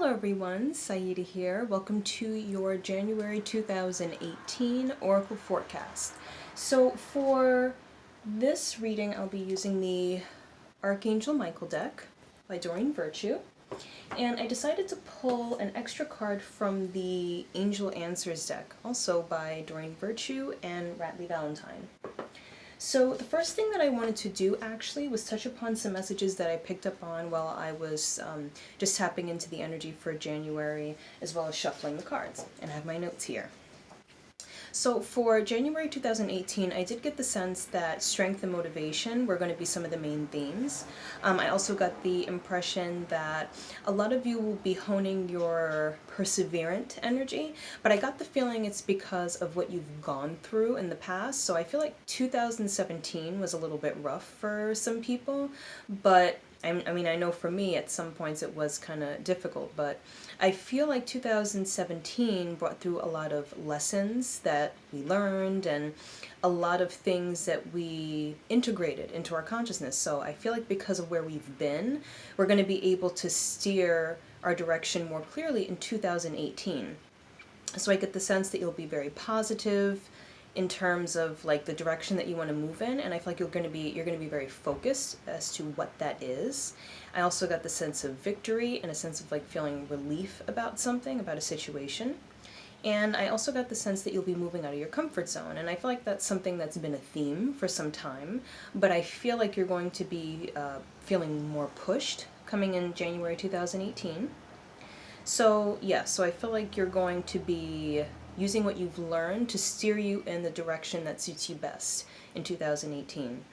Hello everyone, Saida here. Welcome to your January 2018 Oracle Forecast. So for this reading, I'll be using the Archangel Michael deck by Doreen Virtue. And I decided to pull an extra card from the Angel Answers deck, also by Doreen Virtue and Ratley Valentine. So the first thing that I wanted to do actually was touch upon some messages that I picked up on while I was just tapping into the energy for January, as well as shuffling the cards. And I have my notes here. So for January 2018, I did get the sense that strength and motivation were going to be some of the main themes. I also got the impression that a lot of you will be honing your perseverant energy, but I got the feeling it's because of what you've gone through in the past. So I feel like 2017 was a little bit rough for some people, but I mean, I know for me at some points it was kind of difficult, but I feel like 2017 brought through a lot of lessons that we learned and a lot of things that we integrated into our consciousness. So I feel like because of where we've been, we're going to be able to steer our direction more clearly in 2018. So I get the sense that you'll be very positive in terms of like the direction that you want to move in, and I feel like you're going to be very focused as to what that is. I also got the sense of victory and a sense of like feeling relief about something, about a situation. And I also got the sense that you'll be moving out of your comfort zone, and I feel like that's something that's been a theme for some time, but I feel like you're going to be feeling more pushed coming in January 2018. So yeah, so I feel like you're going to be using what you've learned to steer you in the direction that suits you best in 2018.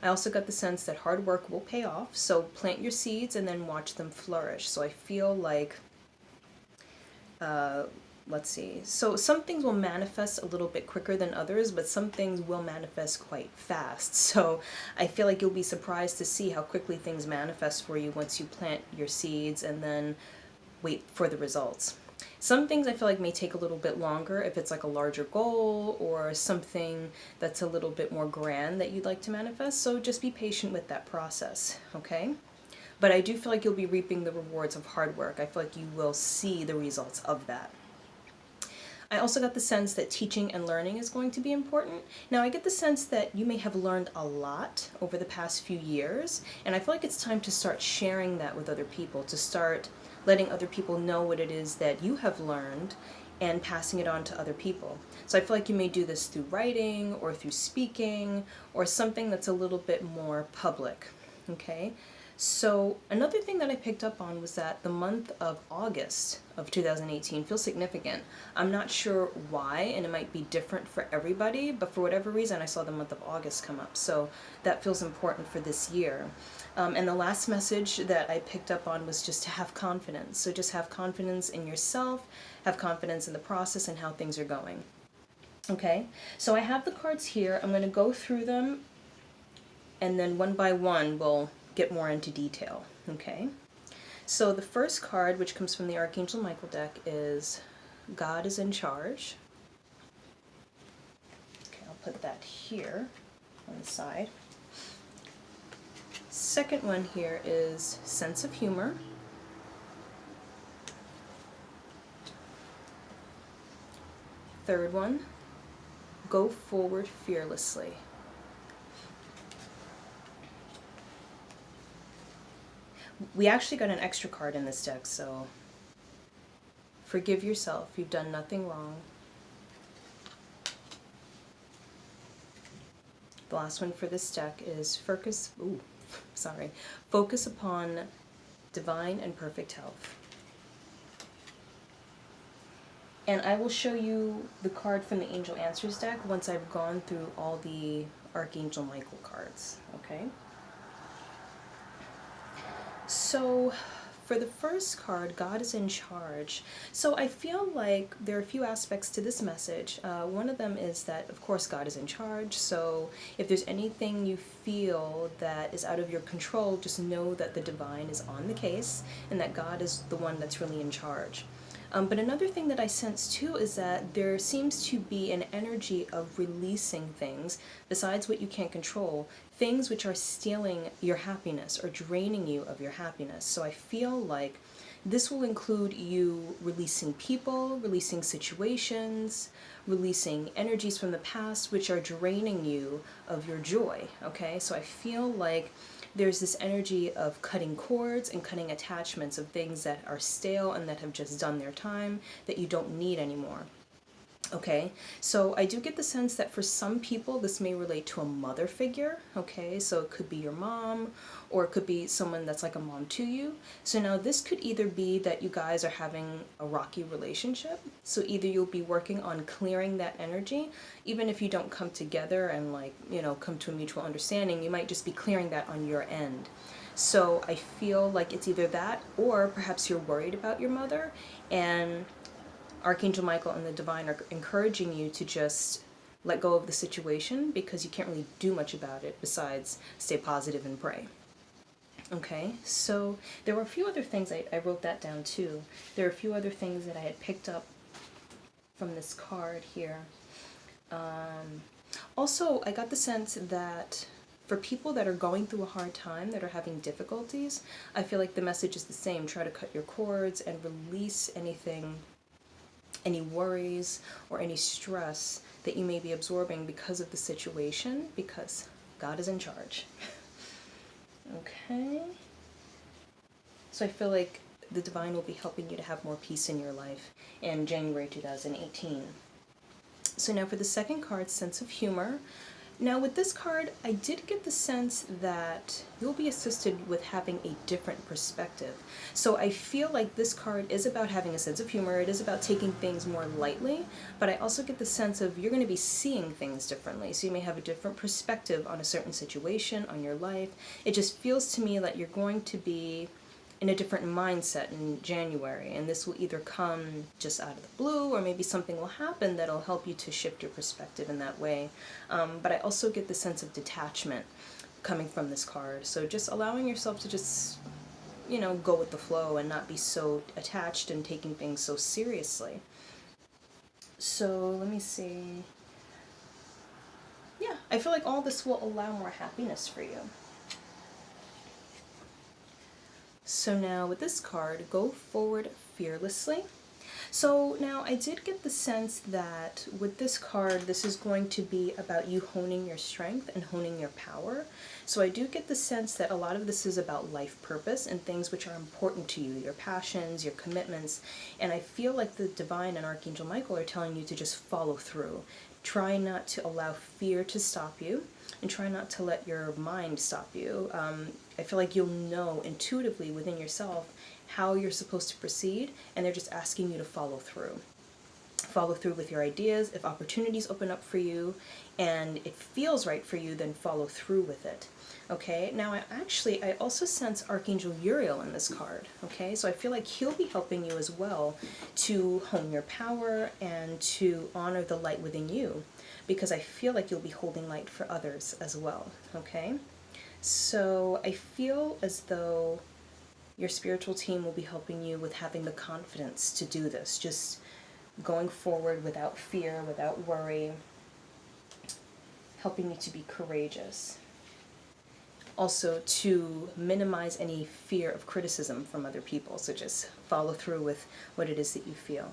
I also got the sense that hard work will pay off, so plant your seeds and then watch them flourish. So I feel like, let's see, so some things will manifest a little bit quicker than others, but some things will manifest quite fast. So I feel like you'll be surprised to see how quickly things manifest for you once you plant your seeds and then wait for the results. Some things I feel like may take a little bit longer if it's like a larger goal or something that's a little bit more grand that you'd like to manifest, so just be patient with that process, okay? But I do feel like you'll be reaping the rewards of hard work. I feel like you will see the results of that. I also got the sense that teaching and learning is going to be important. Now, I get the sense that you may have learned a lot over the past few years, and I feel like it's time to start sharing that with other people, to start letting other people know what it is that you have learned and passing it on to other people. So I feel like you may do this through writing or through speaking or something that's a little bit more public, okay? So another thing that I picked up on was that the month of August of 2018 feels significant. I'm not sure why, and it might be different for everybody, but for whatever reason I saw the month of August come up. So that feels important for this year. And the last message that I picked up on was just to have confidence. So just have confidence in yourself, have confidence in the process and how things are going. Okay, so I have the cards here. I'm going to go through them, and then one by one we'll get more into detail, okay? So the first card, which comes from the Archangel Michael deck, is God is in charge. Okay, I'll put that here on the side. Second one here is sense of humor. Third one, go forward fearlessly. We actually got an extra card in this deck, so forgive yourself, you've done nothing wrong. The last one for this deck is focus upon divine and perfect health. And I will show you the card from the Angel Answers deck once I've gone through all the Archangel Michael cards, okay? So for the first card, God is in charge. So I feel like there are a few aspects to this message. One of them is that, of course, God is in charge. So if there's anything you feel that is out of your control, just know that the divine is on the case and that God is the one that's really in charge. But another thing that I sense too is that there seems to be an energy of releasing things besides what you can't control, things which are stealing your happiness or draining you of your happiness. So I feel like This will include you releasing people, releasing situations, releasing energies from the past which are draining you of your joy, okay? So I feel like there's this energy of cutting cords and cutting attachments of things that are stale and that have just done their time that you don't need anymore. Okay, so I do get the sense that for some people this may relate to a mother figure, okay, so it could be your mom or it could be someone that's like a mom to you. So now this could either be that you guys are having a rocky relationship, so either you'll be working on clearing that energy, even if you don't come together and like, you know, come to a mutual understanding, you might just be clearing that on your end. So I feel like it's either that or perhaps you're worried about your mother and Archangel Michael and the Divine are encouraging you to just let go of the situation because you can't really do much about it besides stay positive and pray. Okay, so there were a few other things, I wrote that down too. There are a few other things that I had picked up from this card here. Also, I got the sense that for people that are going through a hard time, that are having difficulties, I feel like the message is the same. Try to cut your cords and release anything, any worries or any stress that you may be absorbing because of the situation, because God is in charge. Okay. So I feel like the Divine will be helping you to have more peace in your life in January 2018. So now for the second card, Sense of Humor. Now with this card, I did get the sense that you'll be assisted with having a different perspective. So I feel like this card is about having a sense of humor, it is about taking things more lightly, but I also get the sense of you're going to be seeing things differently. So you may have a different perspective on a certain situation, on your life. It just feels to me that you're going to be in a different mindset in January, and this will either come just out of the blue or maybe something will happen that'll help you to shift your perspective in that way. But I also get the sense of detachment coming from this card, so just allowing yourself to just, you know, go with the flow and not be so attached and taking things so seriously. So let me see. Yeah, I feel like all this will allow more happiness for you. So now with this card, Go Forward Fearlessly. So now I did get the sense that with this card, this is going to be about you honing your strength and honing your power. So I do get the sense that a lot of this is about life purpose and things which are important to you, your passions, your commitments. And I feel like the Divine and Archangel Michael are telling you to just follow through. Try not to allow fear to stop you, and try not to let your mind stop you. I feel like you'll know intuitively within yourself how you're supposed to proceed, and they're just asking you to follow through. Follow through with your ideas. If opportunities open up for you and it feels right for you, then follow through with it. Okay, now I also sense Archangel Uriel in this card. Okay, so I feel like he'll be helping you as well to hone your power and to honor the light within you, because I feel like you'll be holding light for others as well. Okay, so I feel as though your spiritual team will be helping you with having the confidence to do this, just going forward without fear, without worry, helping you to be courageous. Also to minimize any fear of criticism from other people, so just follow through with what it is that you feel.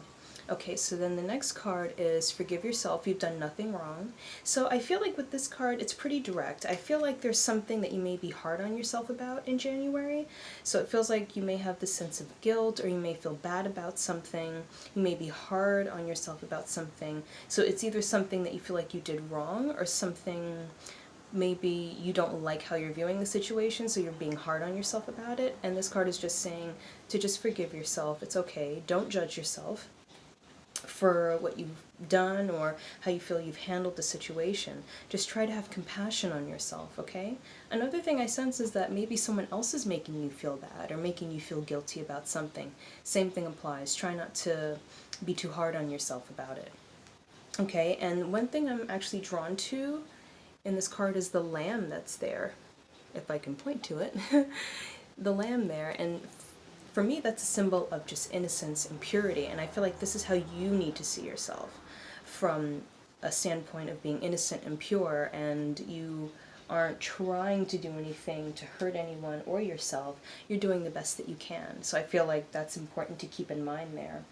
Okay, so then the next card is Forgive Yourself, You've Done Nothing Wrong. So I feel like with this card, it's pretty direct. I feel like there's something that you may be hard on yourself about in January. So it feels like you may have this sense of guilt, or you may feel bad about something. You may be hard on yourself about something. So it's either something that you feel like you did wrong, or something maybe you don't like how you're viewing the situation, so you're being hard on yourself about it. And this card is just saying to just forgive yourself. It's okay. Don't judge yourself for what you've done or how you feel you've handled the situation. Just try to have compassion on yourself, okay? Another thing I sense is that maybe someone else is making you feel bad or making you feel guilty about something. Same thing applies. Try not to be too hard on yourself about it. Okay, and one thing I'm actually drawn to in this card is the lamb that's there, if I can point to it. The lamb there, and for me, that's a symbol of just innocence and purity, and I feel like this is how you need to see yourself, from a standpoint of being innocent and pure, and you aren't trying to do anything to hurt anyone or yourself. You're doing the best that you can. So I feel like that's important to keep in mind there.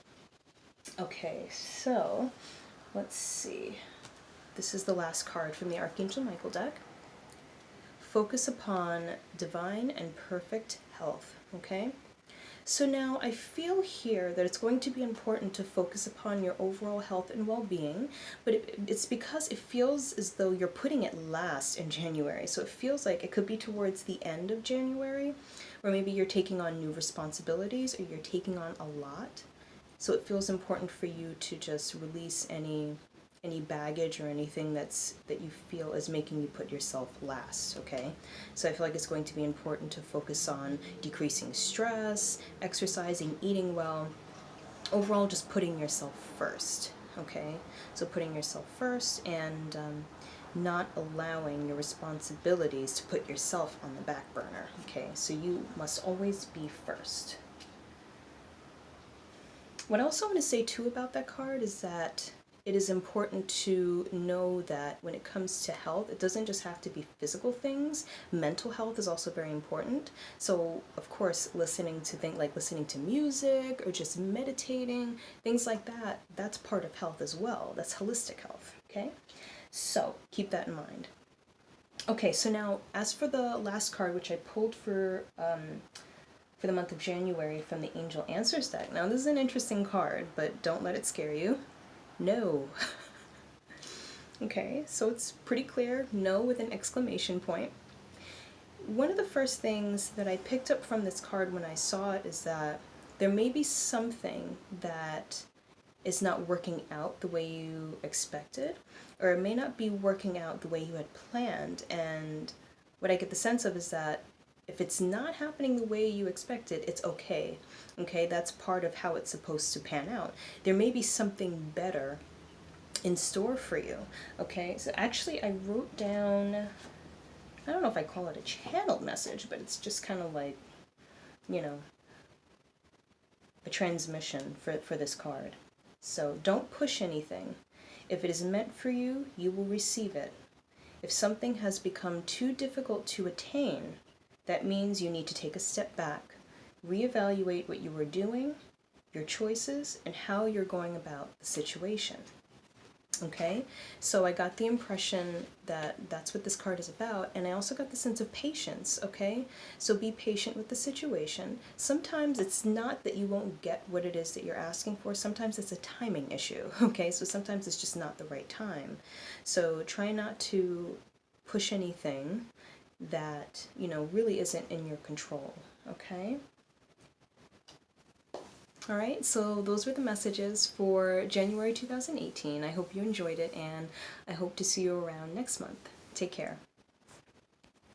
Okay, so let's see. This is the last card from the Archangel Michael deck. Focus upon divine and perfect health, okay? So now I feel here that it's going to be important to focus upon your overall health and well-being, but it's because it feels as though you're putting it last in January. So it feels like it could be towards the end of January, or maybe you're taking on new responsibilities or you're taking on a lot. So it feels important for you to just release any baggage or anything that you feel is making you put yourself last, okay? So I feel like it's going to be important to focus on decreasing stress, exercising, eating well, overall just putting yourself first, okay? So putting yourself first and not allowing your responsibilities to put yourself on the back burner, okay? So you must always be first. What I also want to say too about that card is that it is important to know that when it comes to health, it doesn't just have to be physical things. Mental health is also very important. So, of course, listening to things like listening to music or just meditating, things like that, that's part of health as well. That's holistic health, okay? So, keep that in mind. Okay, so now, as for the last card, which I pulled for the month of January from the Angel Answers deck. Now, this is an interesting card, but don't let it scare you. No. Okay, so it's pretty clear, no with an exclamation point. One of the first things that I picked up from this card when I saw it is that there may be something that is not working out the way you expected, or it may not be working out the way you had planned. And what I get the sense of is that if it's not happening the way you expected, it's okay. Okay, that's part of how it's supposed to pan out. There may be something better in store for you. Okay, so actually I wrote down, I don't know if I call it a channeled message, but it's just kind of like, you know, a transmission for this card. So don't push anything. If it is meant for you, you will receive it. If something has become too difficult to attain, that means you need to take a step back, reevaluate what you were doing, your choices, and how you're going about the situation. Okay, so I got the impression that that's what this card is about, and I also got the sense of patience, okay? So be patient with the situation. Sometimes it's not that you won't get what it is that you're asking for, sometimes it's a timing issue, okay? So sometimes it's just not the right time. So try not to push anything that, you know, really isn't in your control, okay? All right, so those were the messages for January 2018. I hope you enjoyed it, and I hope to see you around next month. Take care.